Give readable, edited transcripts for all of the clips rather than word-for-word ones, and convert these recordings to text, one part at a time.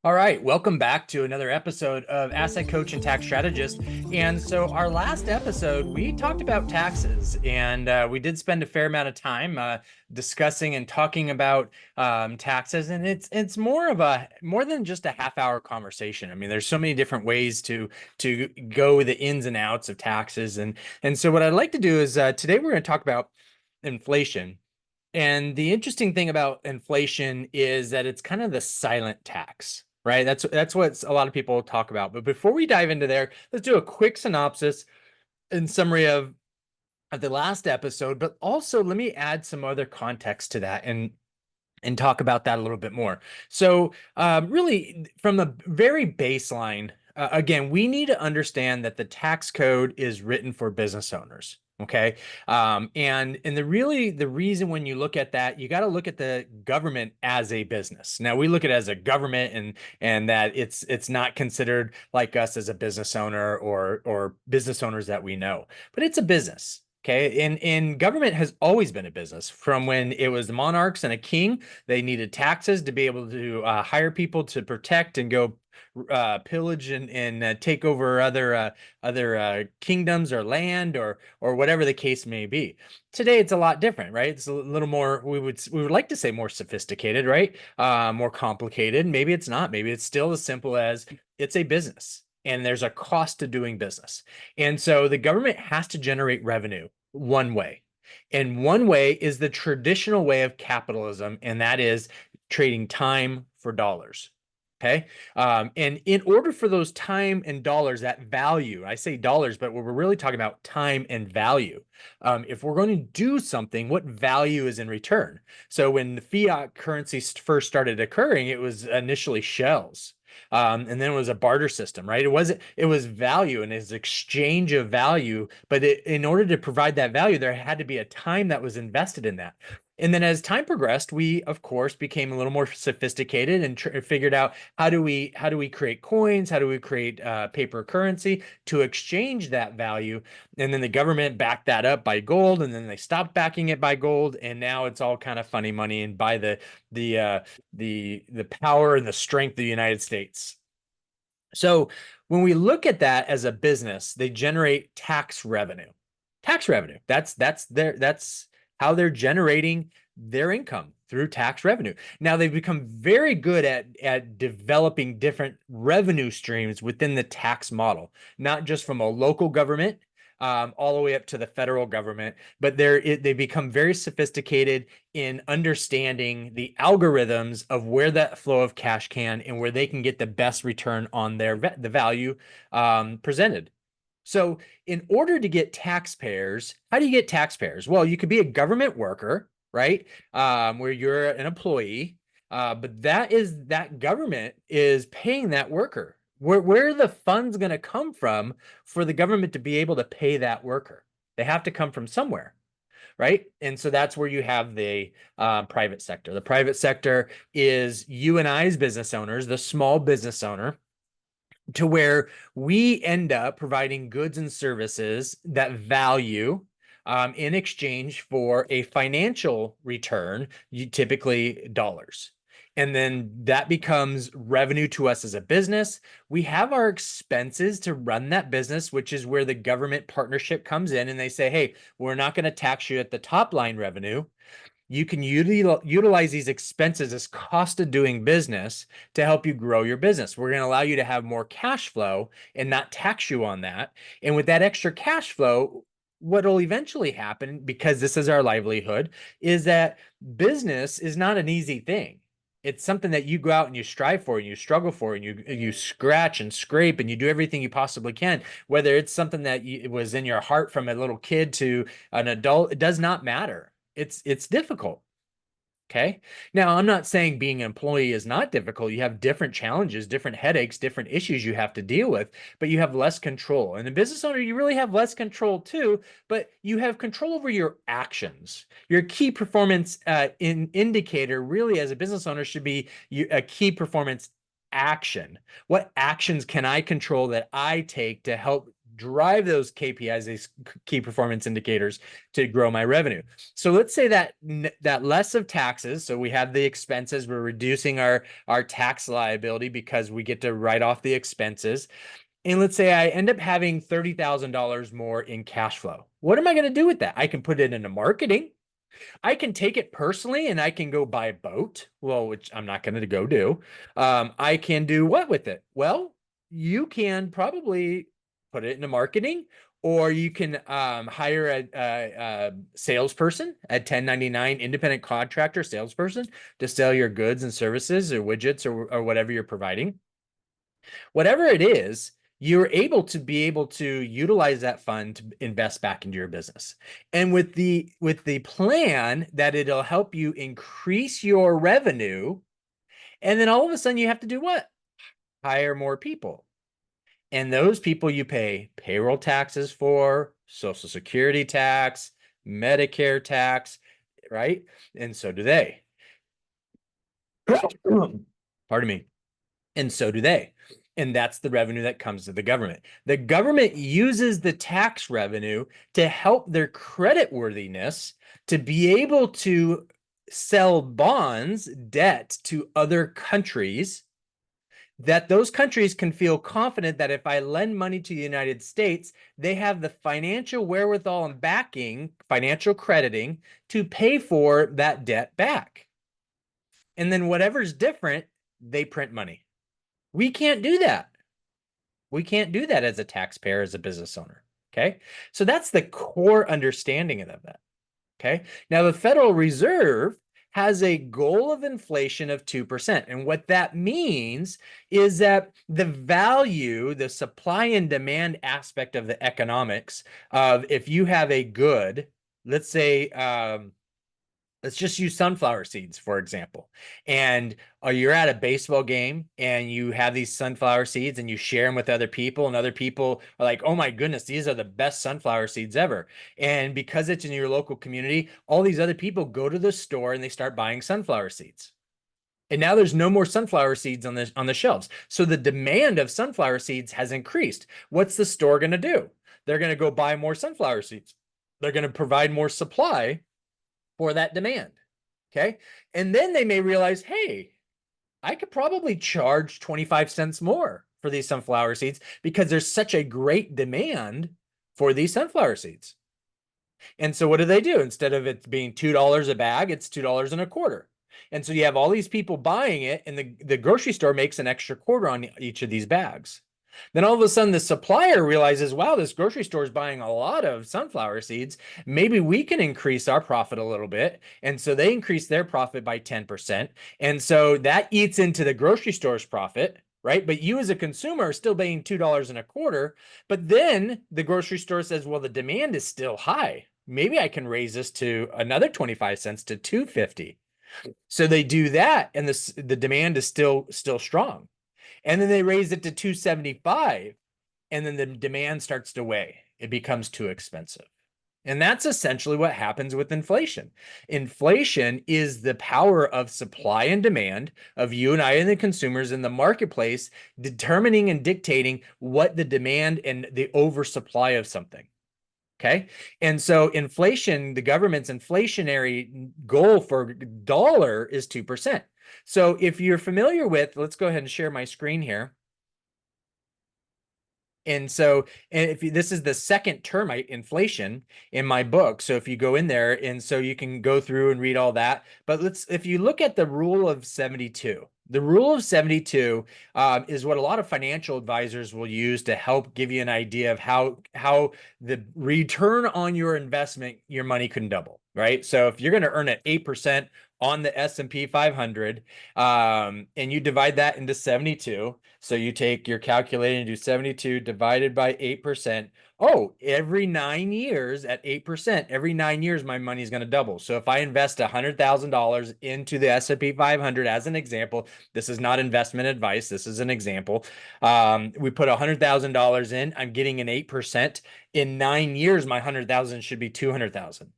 All right, welcome back to another episode of Asset Coach and Tax Strategist. And so, our last episode, we talked about taxes, and we did spend a fair amount of time discussing and talking about taxes. And it's more than just a half-hour conversation. I mean, there's so many different ways to go the ins and outs of taxes. And so, what I'd like to do is today we're going to talk about inflation. And the interesting thing about inflation is that it's kind of the silent tax, right? That's what a lot of people talk about. But before we dive into there, let's do a quick synopsis and summary of the last episode, but also let me add some other context to that and talk about that a little bit more. So, really, from the very baseline, again, we need to understand that the tax code is written for business owners. Okay. And the reason when you look at that, you got to look at the government as a business. Now we look at it as a government and that it's not considered like us as a business owner or business owners that we know, but it's a business. Okay. And government has always been a business from when it was the monarchs and a king. They needed taxes to be able to hire people to protect and go pillage and take over other kingdoms or land or whatever the case may be. Today it's a lot different, right? It's a little more we would like to say more sophisticated, right? More complicated. Maybe it's not. Maybe it's still as simple as it's a business and there's a cost to doing business. And so the government has to generate revenue one way. And one way is the traditional way of capitalism, and that is trading time for dollars. Okay. And in order for those time and dollars, that value, I say dollars, but we're really talking about time and value. If we're going to do something, what value is in return? So when the fiat currency first started occurring, it was initially shells. And then it was a barter system, right? It was value and it's exchange of value. But in order to provide that value, there had to be a time that was invested in that. And then as time progressed, we of course became a little more sophisticated and figured out how do we create coins, how do we create paper currency to exchange that value, and then the government backed that up by gold, and then they stopped backing it by gold, and now it's all kind of funny money and by the uh, the power and the strength of the United States. So when we look at that as a business, they generate tax revenue. Tax revenue. That's how they're generating their income through tax revenue. Now they've become very good at developing different revenue streams within the tax model, not just from a local government all the way up to the federal government, but they become very sophisticated in understanding the algorithms of where that flow of cash can and where they can get the best return on the value presented. So, in order to get taxpayers, how do you get taxpayers? Well, you could be a government worker, right? Where you're an employee, but that government is paying that worker. Where are the funds going to come from for the government to be able to pay that worker? They have to come from somewhere, right? And so that's where you have the private sector. The private sector is you and I's business owners, the small business owner, to where we end up providing goods and services that value in exchange for a financial return, typically dollars. And then that becomes revenue to us as a business. We have our expenses to run that business, which is where the government partnership comes in and they say, hey, we're not going to tax you at the top line revenue. You can utilize these expenses as cost of doing business to help you grow your business. We're going to allow you to have more cash flow and not tax you on that. And with that extra cash flow, what will eventually happen, because this is our livelihood, is that business is not an easy thing. It's something that you go out and you strive for and you struggle for and you scratch and scrape and you do everything you possibly can. Whether it's something that it was in your heart from a little kid to an adult, it does not matter. It's difficult. Okay. Now, I'm not saying being an employee is not difficult. You have different challenges, different headaches, different issues you have to deal with, but you have less control. And a business owner, you really have less control too, but you have control over your actions. Your key performance indicator, really, as a business owner, should be a key performance action. What actions can I control that I take to help drive those KPIs, these key performance indicators, to grow my revenue. So let's say that less of taxes. So we have the expenses. We're reducing our tax liability because we get to write off the expenses. And let's say I end up having $30,000 more in cash flow. What am I going to do with that? I can put it into marketing. I can take it personally and I can go buy a boat, well, which I'm not going to go do. I can do what with it? Well, you can probably put it into marketing, or you can hire a salesperson, a 1099 independent contractor salesperson to sell your goods and services or widgets or whatever you're providing. Whatever it is, you're able to utilize that fund to invest back into your business. And with the plan that it'll help you increase your revenue, and then all of a sudden you have to do what? Hire more people. And those people you pay payroll taxes for, Social Security tax, Medicare tax, right? And so do they. Pardon me. And so do they. And that's the revenue that comes to the government. The government uses the tax revenue to help their creditworthiness to be able to sell bonds, debt to other countries, that those countries can feel confident that if I lend money to the United States, they have the financial wherewithal and backing, financial crediting, to pay for that debt back. And then whatever's different, they print money. We can't do that. We can't do that as a taxpayer, as a business owner. Okay. So that's the core understanding of that. Okay. Now, the Federal Reserve has a goal of inflation of 2%. And what that means is that the value, the supply and demand aspect of the economics of, if you have a good, let's say, let's just use sunflower seeds, for example. And you're at a baseball game and you have these sunflower seeds and you share them with other people, and other people are like, oh my goodness, these are the best sunflower seeds ever. And because it's in your local community, all these other people go to the store and they start buying sunflower seeds. And now there's no more sunflower seeds on the shelves. So the demand of sunflower seeds has increased. What's the store going to do? They're going to go buy more sunflower seeds. They're going to provide more supply for that demand. Okay. And then they may realize, hey, I could probably charge 25 cents more for these sunflower seeds because there's such a great demand for these sunflower seeds. And so what do? Instead of it being $2 a bag, it's $2.25. And so you have all these people buying it, and the grocery store makes an extra quarter on each of these bags. Then all of a sudden the supplier realizes, wow, this grocery store is buying a lot of sunflower seeds. Maybe we can increase our profit a little bit. And so they increase their profit by 10%. And so that eats into the grocery store's profit, right? But you as a consumer are still paying $2.25. But then the grocery store says, well, the demand is still high. Maybe I can raise this to another 25 cents to $2.50. So they do that, and the demand is still strong. And then they raise it to $2.75, and then the demand starts to weigh. It becomes too expensive. And that's essentially what happens with inflation. Inflation is the power of supply and demand of you and I and the consumers in the marketplace determining and dictating what the demand and the oversupply of something. Okay. And so inflation, the government's inflationary goal for dollar is 2%. So if you're familiar with, let's go ahead and share my screen here. And so, and if this is the second termite inflation in my book. So if you go in there, and so you can go through and read all that. But if you look at the rule of 72, the rule of 72 is what a lot of financial advisors will use to help give you an idea of how the return on your investment, your money can double, right? So if you're going to earn at 8% on the S&P 500, and you divide that into 72, so you take your calculator and do 72 divided by 8%. Oh, every 9 years at 8%, every 9 years, my money is going to double. So if I invest $100,000 into the S&P 500, as an example, this is not investment advice. This is an example. We put $100,000 in, I'm getting an 8%. In 9 years, my 100,000 should be 200,000.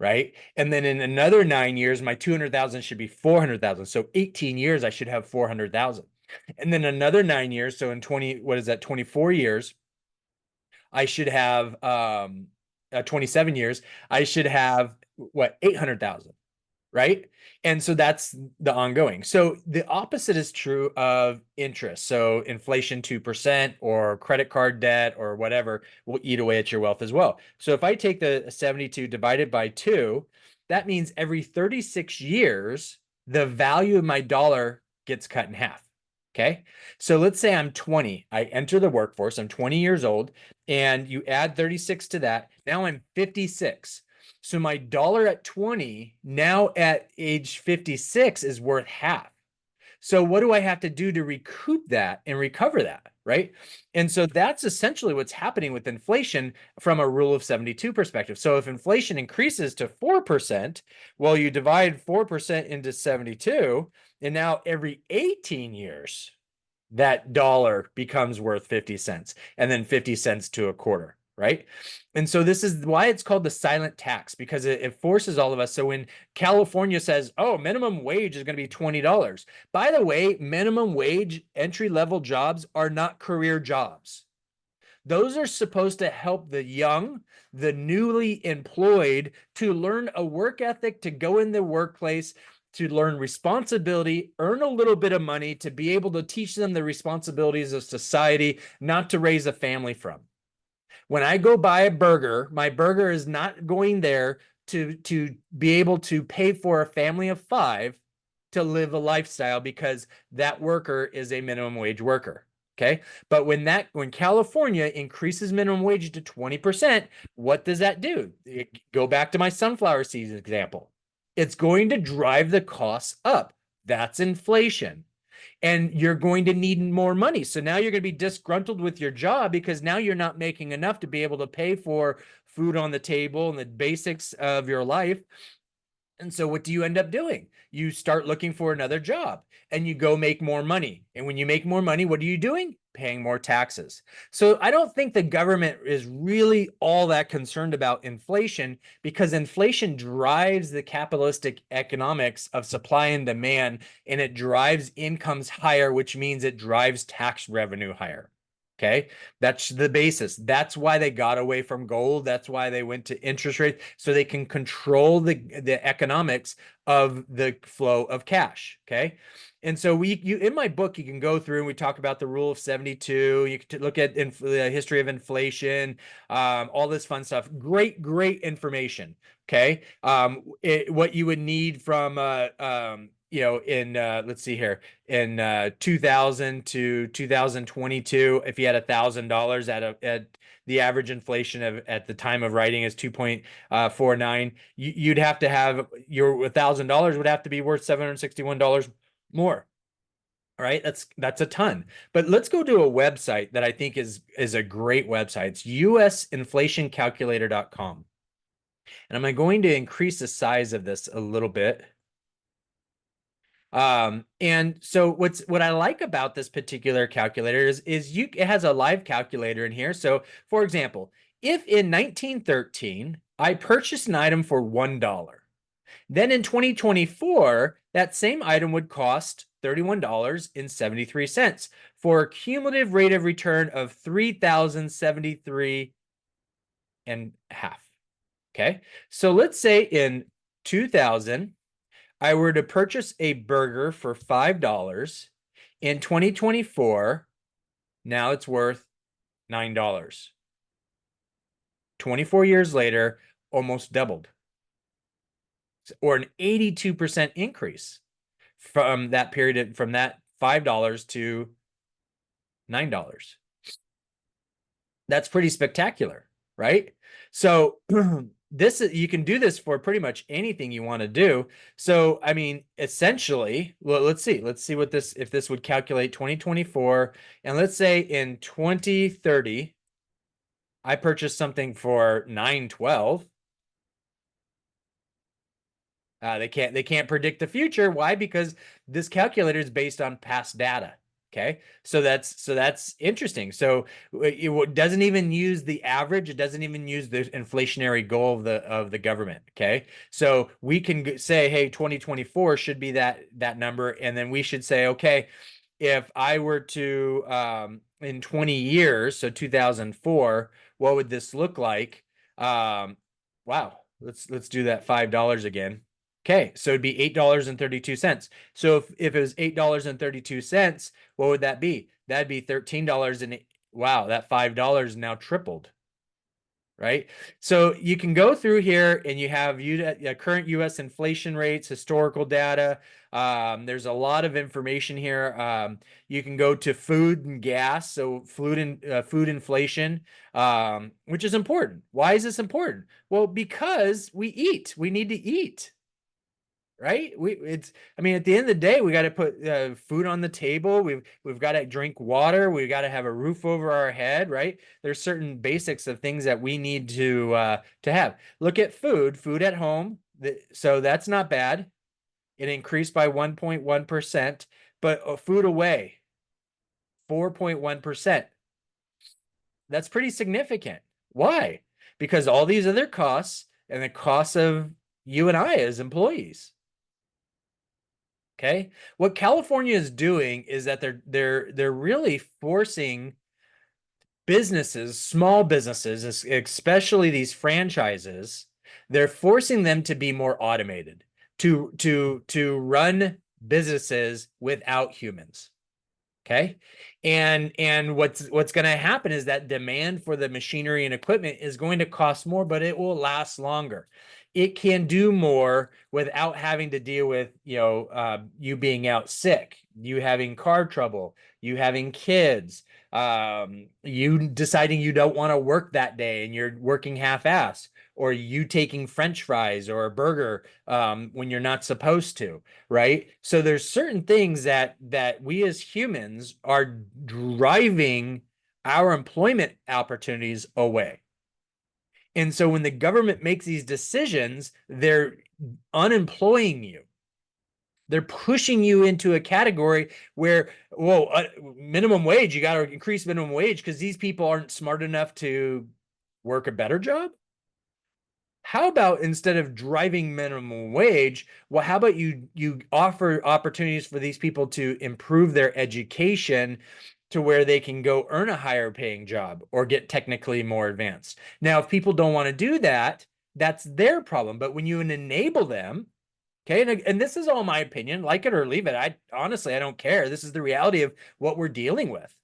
Right. And then in another 9 years, my 200,000 should be 400,000. So 18 years, I should have 400,000. And then another 9 years. So in 24 years, I should have 27 years, I should have what, 800,000, right? And so that's the ongoing. So the opposite is true of interest. So inflation 2% or credit card debt or whatever will eat away at your wealth as well. So if I take the 72 divided by 2, that means every 36 years, the value of my dollar gets cut in half. Okay. So let's say I'm 20. I enter the workforce. I'm 20 years old, and you add 36 to that. Now I'm 56. So my dollar at 20, now at age 56, is worth half. So what do I have to do to recoup that and recover that, right? And so that's essentially what's happening with inflation from a rule of 72 perspective. So if inflation increases to 4%, well, you divide 4% into 72, and now every 18 years, that dollar becomes worth 50 cents, and then 50 cents to a quarter, right? And so this is why it's called the silent tax, because it forces all of us. So when California says, oh, minimum wage is going to be $20. By the way, minimum wage entry-level jobs are not career jobs. Those are supposed to help the young, the newly employed, to learn a work ethic, to go in the workplace, to learn responsibility, earn a little bit of money, to be able to teach them the responsibilities of society, not to raise a family from. When I go buy a burger, my burger is not going there to be able to pay for a family of 5 to live a lifestyle, because that worker is a minimum wage worker. Okay. But when California increases minimum wage to 20%, what does that do? Go back to my sunflower seeds example. It's going to drive the costs up. That's inflation. And you're going to need more money. So now you're going to be disgruntled with your job because now you're not making enough to be able to pay for food on the table and the basics of your life. And so what do you end up doing? You start looking for another job and you go make more money. And when you make more money, what are you doing? Paying more taxes. So I don't think the government is really all that concerned about inflation, because inflation drives the capitalistic economics of supply and demand, and it drives incomes higher, which means it drives tax revenue higher. Okay, that's the basis. That's why they got away from gold. That's why they went to interest rates, so they can control the economics of the flow of cash. Okay, and so in my book, you can go through and we talk about the rule of 72. You can look at the history of inflation, all this fun stuff. Great information. Okay, what you would need from in let's see here, in 2000 to 2022, if you had $1,000 at the average inflation at the time of writing is 2.49, you'd have to have your $1,000 would have to be worth $761 more. All right, that's a ton. But let's go to a website that I think is a great website. It's usinflationcalculator.com. And I'm going to increase the size of this a little bit. And so what I like about this particular calculator is it has a live calculator in here. So for example, if in 1913 I purchased an item for $1, then in 2024 that same item would cost $31.73 for a cumulative rate of return of 3,073 and a half. Okay, so let's say in 2000 I were to purchase a burger for $5 in 2024, now it's worth $9. 24 years later, almost doubled, or an 82% increase from that period, from that $5 to $9. That's pretty spectacular, right? So you can do this for pretty much anything you want to do. So I mean, essentially, well, let's see what if this would calculate 2024, and let's say in 2030 I purchased something for $9.12. They can't predict the future. Why? Because this calculator is based on past data. Okay, so that's interesting. So it doesn't even use the average. It doesn't even use the inflationary goal of the government. Okay, so we can say, hey, 2024 should be that number, and then we should say, okay, if I were to in 20 years, so 2004, what would this look like? Wow, let's do that $5 again. Okay, so it'd be $8.32. So if it was $8.32, what would that be? That'd be $13 and wow, that $5 now tripled, right? So you can go through here and you have current US inflation rates, historical data. There's a lot of information here. You can go to food and gas, so food inflation, which is important. Why is this important? Well, because we need to eat, right? I mean, at the end of the day, we got to put food on the table. We've got to drink water. We've got to have a roof over our head, right? There's certain basics of things that we need to have. Look at food at home. So that's not bad. It increased by 1.1%, but food away, 4.1%. That's pretty significant. Why? Because all these other costs and the costs of you and I as employees. Okay. What California is doing is that they're really forcing businesses, small businesses, especially these franchises, they're forcing them to be more automated, to run businesses without humans. Okay. And what's going to happen is that demand for the machinery and equipment is going to cost more, but it will last longer. It can do more without having to deal with, you being out sick, you having car trouble, you having kids, you deciding you don't want to work that day and you're working half-assed, or you taking French fries or a burger when you're not supposed to, right? So there's certain things that we as humans are driving our employment opportunities away. And so when the government makes these decisions, they're unemploying you. They're pushing you into a category where, whoa, minimum wage, you got to increase minimum wage because these people aren't smart enough to work a better job. How about instead of driving minimum wage, well, how about you offer opportunities for these people to improve their education to where they can go earn a higher paying job or get technically more advanced. Now, if people don't want to do that, that's their problem. But when you enable them, okay, and this is all my opinion, like it or leave it. I honestly, I don't care. This is the reality of what we're dealing with,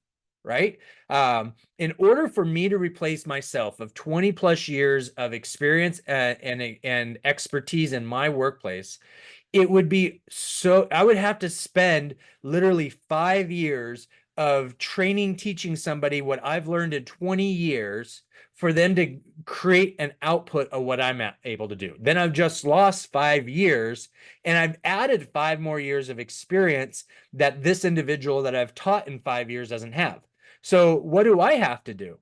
right? In order for me to replace myself of 20 plus years of experience and expertise in my workplace, it would be I would have to spend literally 5 years of training, teaching somebody what I've learned in 20 years for them to create an output of what I'm able to do. Then I've just lost 5 years and I've added 5 more years of experience that this individual that I've taught in 5 years doesn't have. So what do I have to do?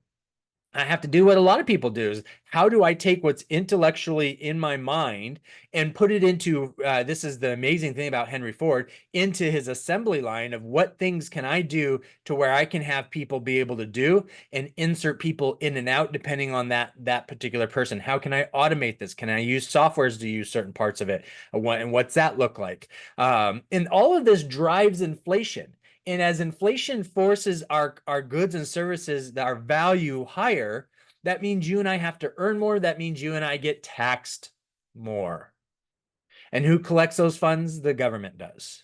I have to do what a lot of people do is how do I take what's intellectually in my mind and put it into, this is the amazing thing about Henry Ford, into his assembly line of what things can I do to where I can have people be able to do and insert people in and out depending on that particular person. How can I automate this? Can I use softwares to use certain parts of it? And what's that look like? And all of this drives inflation. And as inflation forces our goods and services, our value higher, that means you and I have to earn more. That means you and I get taxed more. And who collects those funds? The government does.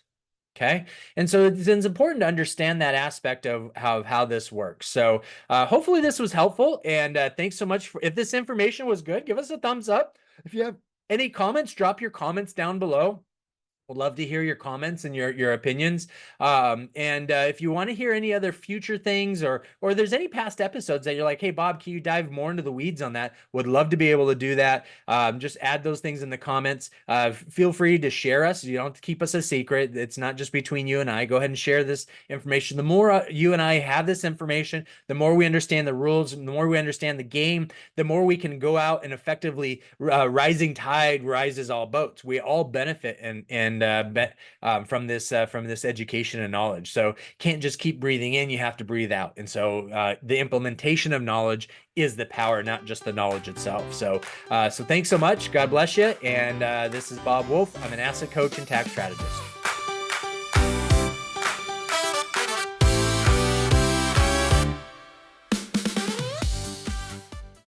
Okay. And so it's important to understand that aspect of how this works. So hopefully this was helpful. And thanks so much. If this information was good, give us a thumbs up. If you have any comments, drop your comments down below. Would love to hear your comments and your opinions. And if you want to hear any other future things or there's any past episodes that you're like, hey, Bob, can you dive more into the weeds on that? Would love to be able to do that. Just add those things in the comments. Feel free to share us. You don't have to keep us a secret. It's not just between you and I. Go ahead and share this information. The more you and I have this information, the more we understand the rules, and the more we understand the game, the more we can go out and effectively rising tide rises all boats. We all benefit from this education and knowledge. So can't just keep breathing in, you have to breathe out. And so the implementation of knowledge is the power, not just the knowledge itself. So thanks so much. God bless you. And this is Bob Wolf. I'm an asset coach and tax strategist.